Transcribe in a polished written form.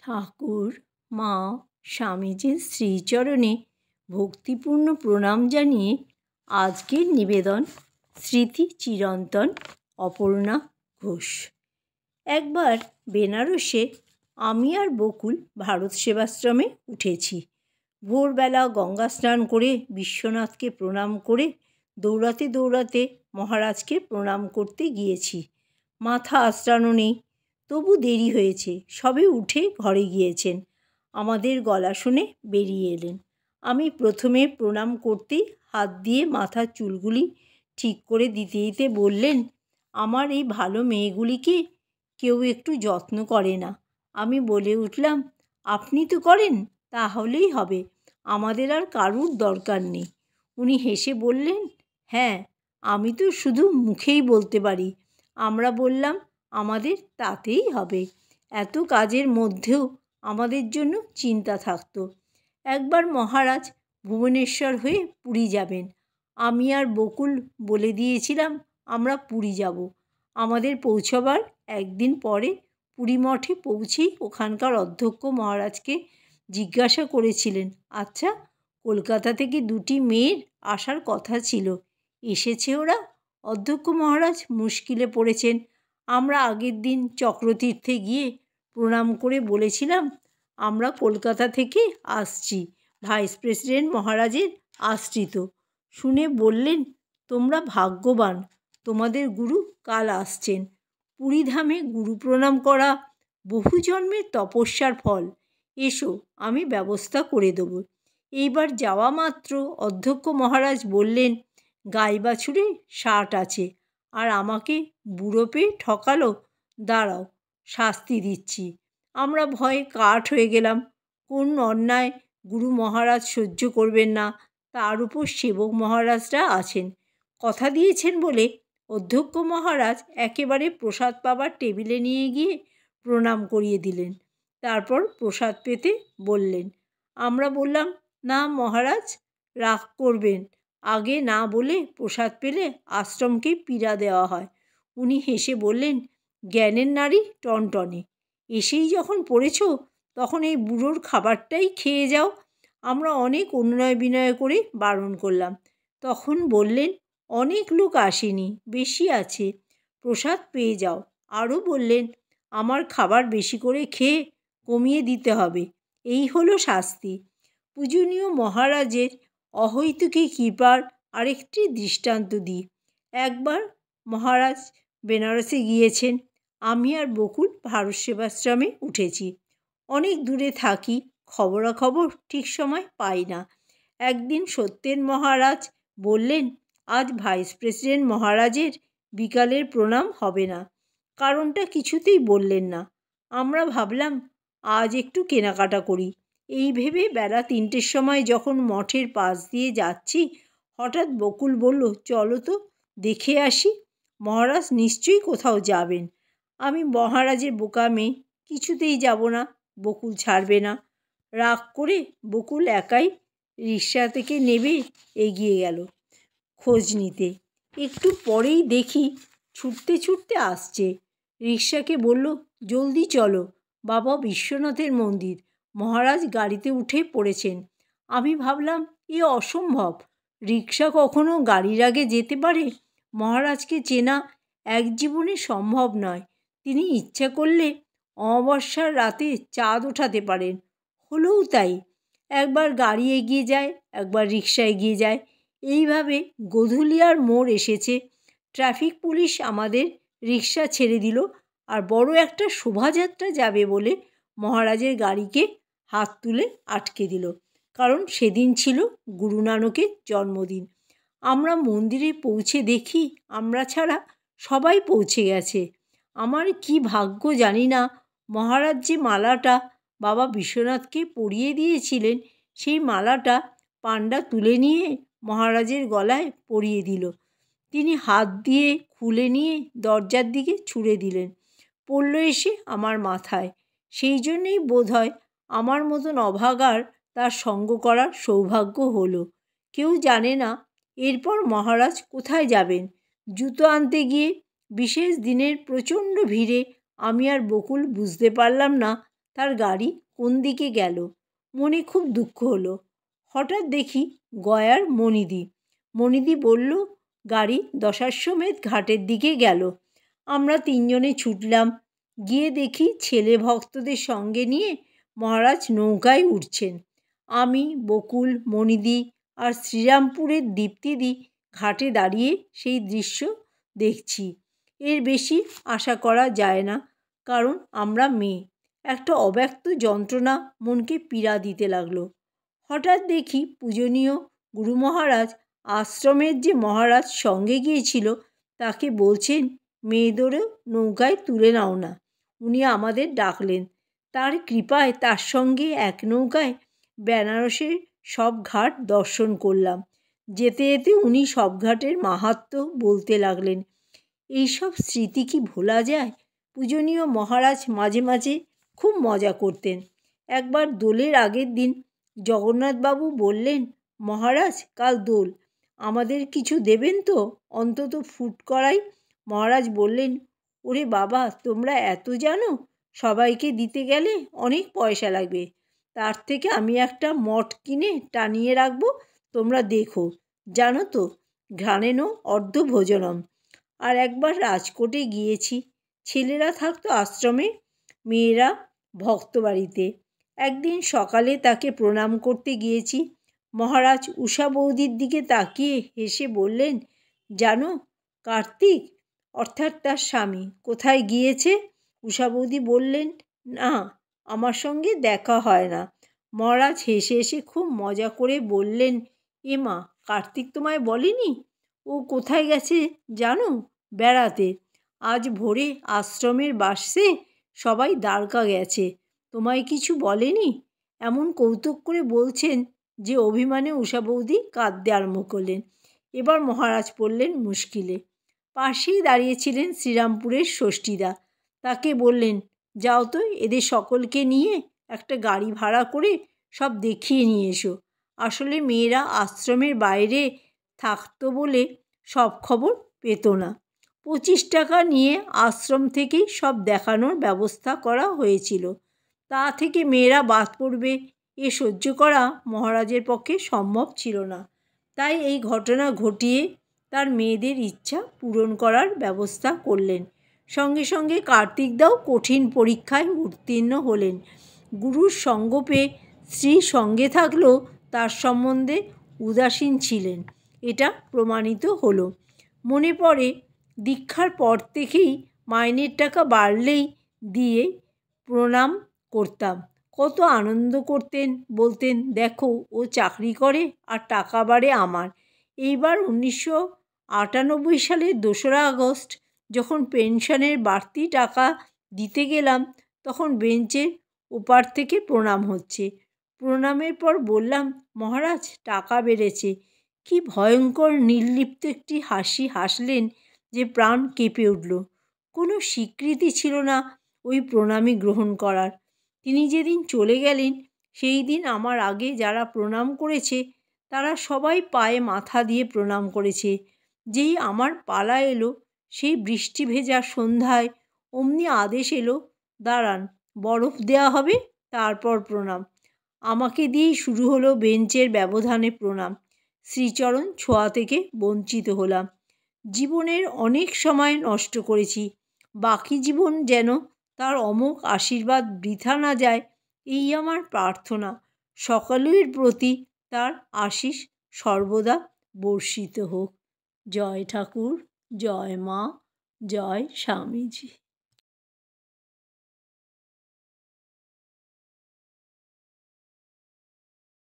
ঠাকুর মা স্বামীজির শ্রীচরণে ভক্তিপূর্ণ প্রণাম জানিয়ে আজকের নিবেদন স্মৃতি চিরন্তন অপর্ণা ঘোষ। একবার বেনারসে আমি আর বকুল ভারত সেবাশ্রমে উঠেছি। ভোরবেলা গঙ্গা স্নান করে বিশ্বনাথকে প্রণাম করে দৌড়াতে দৌড়াতে মহারাজকে প্রণাম করতে গিয়েছি। মাথা আঁচড়ানো নেই, তবু দেরি হয়েছে। সবে উঠে ঘরে গিয়েছেন। আমাদের গলা শুনে বেরিয়ে এলেন। আমি প্রথমে প্রণাম করতেই হাত দিয়ে মাথার চুলগুলি ঠিক করে দিতে দিতে বললেন, আমার এই ভালো মেয়েগুলিকে কেউ একটু যত্ন করে না। আমি বলে উঠলাম, আপনি তো করেন, তাহলেই হবে, আমাদের আর কারুর দরকার নেই। উনি হেসে বললেন, হ্যাঁ, আমি তো শুধু মুখেই বলতে পারি। আমরা বললাম, আমাদের তাতেই হবে। এত কাজের মধ্যেও আমাদের জন্য চিন্তা থাকতো। একবার মহারাজ ভুবনেশ্বর হয়ে পুরী যাবেন। আমি আর বকুল বলে দিয়েছিলাম আমরা পুরী যাব। আমাদের পৌঁছবার একদিন পরে পুরী মঠে পৌঁছেই ওখানকার অধ্যক্ষ মহারাজকে জিজ্ঞাসা করেছিলেন, আচ্ছা, কলকাতা থেকে দুটি মেয়ের আসার কথা ছিল, এসেছে ওরা? অধ্যক্ষ মহারাজ মুশকিলে পড়েছেন। আমরা আগের দিন চক্রতীর্থে গিয়ে প্রণাম করে বলেছিলাম, আমরা কলকাতা থেকে আসছি, ভাইস প্রেসিডেন্ট মহারাজের আশ্রিত। শুনে বললেন, তোমরা ভাগ্যবান, তোমাদের গুরু কাল আসছেন। পুরীধামে গুরু প্রণাম করা বহু জন্মের তপস্যার ফল। এসো, আমি ব্যবস্থা করে দেব। এইবার যাওয়া মাত্র অধ্যক্ষ মহারাজ বললেন, গাই বাছুরে 60 আছে, আর আমাকে বুড়ো পেয়ে ঠকালো, দাঁড়াও, শাস্তি দিচ্ছি। আমরা ভয়ে কাঠ হয়ে গেলাম। কোন অন্যায় গুরু মহারাজ সহ্য করবেন না, তার উপর সেবক মহারাজরা আছেন। কথা দিয়েছেন বলে অধ্যক্ষ মহারাজ একেবারে প্রসাদ পাবার টেবিলে নিয়ে গিয়ে প্রণাম করিয়ে দিলেন। তারপর প্রসাদ পেতে বললেন। আমরা বললাম, না মহারাজ, রাগ করবেন, আগে না বলে প্রসাদ পেলে আশ্রমকে পীড়া দেওয়া হয়। উনি হেসে বললেন, জ্ঞানের নারী টনটনে, এসেই যখন পড়েছ তখন এই বুড়োর খাবারটাই খেয়ে যাও। আমরা অনেক অনুনয় বিনয় করে বারণ করলাম। তখন বললেন, অনেক লোক আসেনি, বেশি আছে, প্রসাদ পেয়ে যাও। আরও বললেন, আমার খাবার বেশি করে খেয়ে কমিয়ে দিতে হবে, এই হলো শাস্তি। পূজনীয় মহারাজের অহৈতুকী কৃপার আরেকটি দৃষ্টান্ত দিই। একবার মহারাজ বেনারসে গিয়েছেন। আমি আর বকুল ভারত সেবাশ্রমে উঠেছি। অনেক দূরে থাকি, খবরাখবর ঠিক সময় পাই না। একদিন সত্যেন মহারাজ বললেন, আজ ভাইস প্রেসিডেন্ট মহারাজের বিকালের প্রণাম হবে না। কারণটা কিছুতেই বললেন না। আমরা ভাবলাম, আজ একটু কেনাকাটা করি। এই ভেবে বেলা 3টের সময় যখন মঠের পাশ দিয়ে যাচ্ছি, হঠাৎ বকুল বলল, চলো তো, দেখে আসি, মহারাজ নিশ্চয়ই কোথাও যাবেন। আমি মহারাজের বোকা মেয়ে, কিছুতেই যাব না, বকুল ছাড়বে না। রাগ করে বকুল একাই রিকশা থেকে নেমে এগিয়ে গেল খোঁজ নিতে। একটু পরেই দেখি ছুটতে ছুটতে আসছে। রিকশাকে বলল, জলদি চলো, বাবা বিশ্বনাথের মন্দির, মহারাজ গাড়িতে উঠে পড়েছেন। আমি ভাবলাম, এ অসম্ভব, রিকশা কখনো গাড়ির আগে যেতে পারে? মহারাজকে চেনা এক জীবনে সম্ভব নয়। তিনি ইচ্ছা করলে অমাবস্যার রাতে চাঁদ ওঠাতে পারেন। হলেও তাই, একবার গাড়ি এগিয়ে যায়, একবার রিকশা এগিয়ে যায়। এইভাবে গোধূলিয়ার মোড় এসেছে। ট্রাফিক পুলিশ আমাদের রিকশা ছেড়ে দিল আর বড় একটা শোভাযাত্রা যাবে বলে মহারাজের গাড়িকে হাত তুলে আটকে দিল, কারণ সেদিন ছিল গুরু নানকের জন্মদিন। আমরা মন্দিরে পৌঁছে দেখি আমরা ছাড়া সবাই পৌঁছে গেছে। আমার কি ভাগ্য জানি না, মহারাজ যে মালাটা বাবা বিশ্বনাথকে পরিয়ে দিয়েছিলেন, সেই মালাটা পাণ্ডা তুলে নিয়ে মহারাজের গলায় পরিয়ে দিল। তিনি হাত দিয়ে খুলে নিয়ে দরজার দিকে ছুঁড়ে দিলেন। পড়ল এসে আমার মাথায়। সেই জন্যেই বোধহয় আমার মতন অভাগার তার সঙ্গ করার সৌভাগ্য হলো। কেউ জানে না এরপর মহারাজ কোথায় যাবেন। জুতো আনতে গিয়ে বিশেষ দিনের প্রচণ্ড ভিড়ে আমি আর বকুল বুঝতে পারলাম না তার গাড়ি কোন দিকে গেল। মনে খুব দুঃখ হলো। হঠাৎ দেখি গয়ার মনিদি। মনিদি বলল, গাড়ি দশাশ্বমেধ ঘাটের দিকে গেল। আমরা তিনজনে ছুটলাম। গিয়ে দেখি ছেলে ভক্তদের সঙ্গে নিয়ে মহারাজ নৌকায় উঠছেন। আমি, বকুল, মনিদি আর শ্রীরামপুরের দীপ্তিদি ঘাটে দাঁড়িয়ে সেই দৃশ্য দেখছি। এর বেশি আশা করা যায় না, কারণ আমরা মেয়ে। একটা অব্যক্ত যন্ত্রণা মনকে পীড়া দিতে লাগলো। হঠাৎ দেখি পূজনীয় গুরু মহারাজ আশ্রমের যে মহারাজ সঙ্গে গিয়েছিল তাকে বলছেন, মেয়েদেরও নৌকায় তুলে নাও না। উনি আমাদের ডাকলেন। তার কৃপায় তার সঙ্গে এক নৌকায় বেনারসের সব ঘাট দর্শন করলাম। যেতে যেতে উনি সব ঘাটের মাহাত্ম্য বলতে লাগলেন। এইসব স্মৃতি কি ভোলা যায়? পূজনীয় মহারাজ মাঝে মাঝে খুব মজা করতেন। একবার দোলের আগের দিন জগন্নাথবাবু বললেন, মহারাজ কাল দোল, আমাদের কিছু দেবেন তো, অন্তত ফুট করাই। মহারাজ বললেন, ওরে বাবা, তোমরা এত জানো, সবাইকে দিতে গেলে অনেক পয়সা লাগবে। তার থেকে আমি একটা মঠ কিনে টানিয়ে রাখবো, তোমরা দেখো। জানো তো, ঘ্রাণেন অর্ধ ভোজনম। আর একবার রাজকোটে গিয়েছি। ছেলেরা থাকতো আশ্রমে, মেয়েরা ভক্ত বাড়িতে। একদিন সকালে তাকে প্রণাম করতে গিয়েছি। মহারাজ উষা বৌদির দিকে তাকিয়ে হেসে বললেন, জানো কার্তিক, অর্থাৎ তার স্বামী, কোথায় গিয়েছে? উষা বৌদি বললেন, না, আমার সঙ্গে দেখা হয় না। মহারাজ হেসে হেসে খুব মজা করে বললেন, এমা, কার্তিক তোমায় বলেনি? ও কোথায় গেছে জানো? বেড়াতে। আজ ভোরে আশ্রমের বাসে সবাই দ্বারকা গেছে। তোমায় কিছু বলেনি? এমন কৌতুক করে বলছেন যে অভিমানে উষা বৌদি কাঁদতে আরম্ভ করলেন। এবার মহারাজ পড়লেন মুশকিলে। পাশেই দাঁড়িয়েছিলেন শ্রীরামপুরের ষষ্ঠীদা। তাকে বললেন, যাও তো, এদের সকলকে নিয়ে একটা গাড়ি ভাড়া করে সব দেখিয়ে নিয়ে এসো। আসলে মেয়েরা আশ্রমের বাইরে থাকতো বলে সব খবর পেত না। 25 টাকা নিয়ে আশ্রম থেকেই সব দেখানোর ব্যবস্থা করা হয়েছিল। তা থেকে মেয়েরা বাদ পড়বে, এ সহ্য করা মহারাজের পক্ষে সম্ভব ছিল না। তাই এই ঘটনা ঘটিয়ে তার মেয়েদের ইচ্ছা পূরণ করার ব্যবস্থা করলেন। সঙ্গে সঙ্গে কার্তিকদাও কঠিন পরীক্ষায় উত্তীর্ণ হলেন। গুরুর সঙ্গ পেয়ে স্ত্রী সঙ্গে থাকলেও তার সম্বন্ধে উদাসীন ছিলেন, এটা প্রমাণিত হলো। মনে পড়ে, দীক্ষার পর থেকেই মাইনের টাকা বাড়লেই দিয়ে প্রণাম করতাম। কত আনন্দ করতেন, বলতেন, দেখো ও চাকরি করে আর টাকা বাড়ে আমার। এইবার 1998 সালের 2রা আগস্ট যখন পেনশনের বাড়তি টাকা দিতে গেলাম, তখন বেঞ্চের ওপার থেকে প্রণাম হচ্ছে। প্রণামের পর বললাম, মহারাজ টাকা বেড়েছে। কি ভয়ঙ্কর নির্লিপ্ত একটি হাসি হাসলেন যে প্রাণ কেঁপে উঠল। কোনো স্বীকৃতি ছিল না ওই প্রণামী গ্রহণ করার। তিনি যেদিন চলে গেলেন, সেই দিন আমার আগে যারা প্রণাম করেছে তারা সবাই পায়ে মাথা দিয়ে প্রণাম করেছে। যেই আমার পালা এলো, সেই বৃষ্টি ভেজা সন্ধ্যায় অমনি আদেশ এলো, দাঁড়ান, বরফ দেয়া হবে, তারপর প্রণাম। আমাকে দিয়েই শুরু হলো বেঞ্চের ব্যবধানে প্রণাম। শ্রীচরণ ছোঁয়া থেকে বঞ্চিত হলাম। জীবনের অনেক সময় নষ্ট করেছি, বাকি জীবন যেন তার অমোঘ আশীর্বাদ বৃথা না যায়, এই আমার প্রার্থনা। সকলের প্রতি তার আশিস সর্বদা বর্ষিত হোক। জয় ঠাকুর, জয় মা, জয় স্বামীজি।